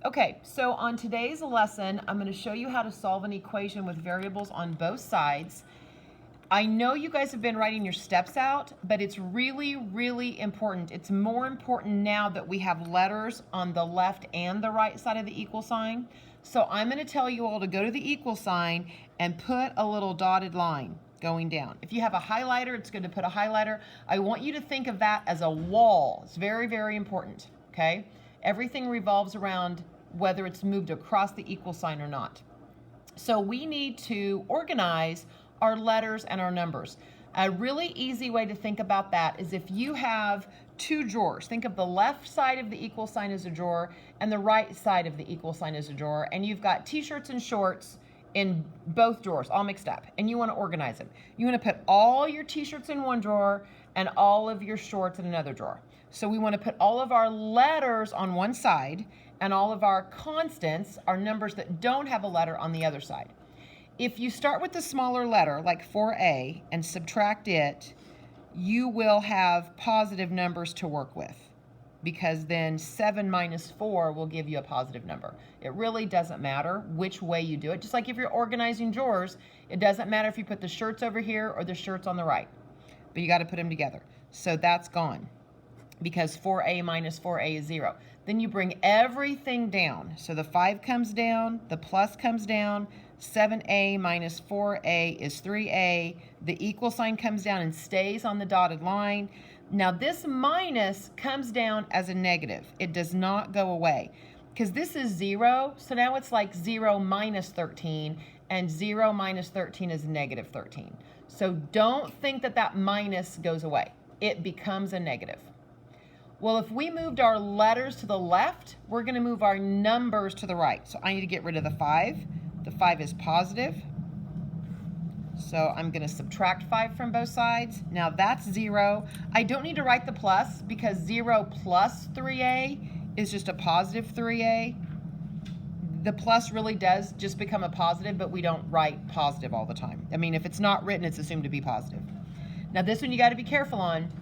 Okay, so on today's lesson, I'm going to show you how to solve an equation with variables on both sides. I know you guys have been writing your steps out, but it's really, really important. It's more important now that we have letters on the left and the right side of the equal sign. So I'm going to tell you all to go to the equal sign and put a little dotted line going down. If you have a highlighter, it's good to put a highlighter. I want you to think of that as a wall. It's very, very important, okay? Everything revolves around whether it's moved across the equal sign or not. So we need to organize our letters and our numbers. A really easy way to think about that is if you have two drawers. Think of the left side of the equal sign as a drawer and the right side of the equal sign as a drawer, and you've got t-shirts and shorts in both drawers, all mixed up, and you want to organize them. You want to put all your t-shirts in one drawer and all of your shorts in another drawer. So we want to put all of our letters on one side and all of our constants, our numbers that don't have a letter, on the other side. If you start with the smaller letter, like 4A, and subtract it, you will have positive numbers to work with, because then 7 minus 4 will give you a positive number. It really doesn't matter which way you do it. Just like if you're organizing drawers, it doesn't matter if you put the shirts over here or the shirts on the right, but you got to put them together. So that's gone, because 4A minus 4A is 0. Then you bring everything down. So the 5 comes down, the plus comes down, 7A minus 4A is 3A. The equal sign comes down and stays on the dotted line. Now this minus comes down as a negative. It does not go away, because this is 0, so now it's like 0 minus 13, and 0 minus 13 is negative 13. So don't think that that minus goes away. It becomes a negative. Well, if we moved our letters to the left, we're going to move our numbers to the right. So I need to get rid of the 5. The 5 is positive. So I'm going to subtract 5 from both sides. Now that's 0. I don't need to write the plus, because 0 plus 3A is just a positive 3A. The plus really does just become a positive, but we don't write positive all the time. I mean, if it's not written, it's assumed to be positive. Now this one you got to be careful on.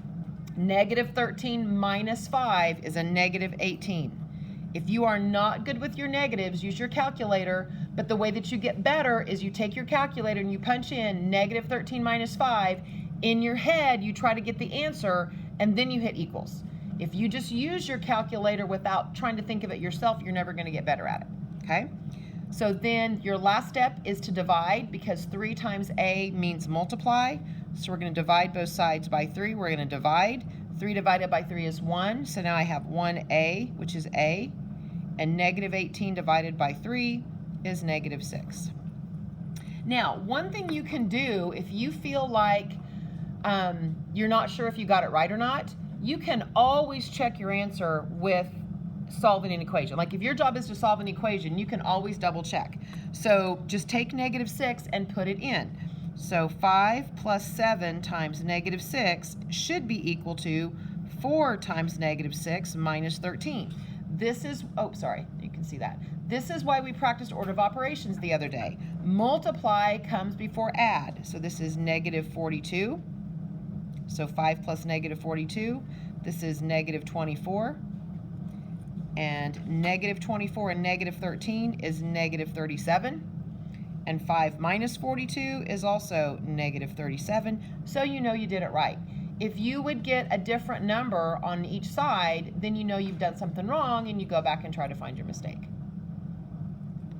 Negative 13 minus 5 is a negative 18. If you are not good with your negatives, use your calculator, but the way that you get better is you take your calculator and you punch in negative 13 minus 5. In your head, you try to get the answer, and then you hit equals. If you just use your calculator without trying to think of it yourself, you're never going to get better at it, okay? So then your last step is to divide, because 3 times A means multiply. So we're going to divide both sides by 3. We're going to divide. 3 divided by 3 is 1. So now I have 1A, which is A. And negative 18 divided by 3 is negative 6. Now, one thing you can do if you feel like you're not sure if you got it right or not, you can always check your answer with solving an equation. Like if your job is to solve an equation, you can always double check. So just take negative 6 and put it in. So 5 plus 7 times negative 6 should be equal to 4 times negative 6 minus 13. This is, oh, sorry, you can see that. This is why we practiced order of operations the other day. Multiply comes before add. So this is negative 42. So 5 plus negative 42. This is negative 24. And negative 24 and negative 13 is negative 37. And 5 minus 42 is also negative 37. So you know you did it right. If you would get a different number on each side, then you know you've done something wrong, and you go back and try to find your mistake.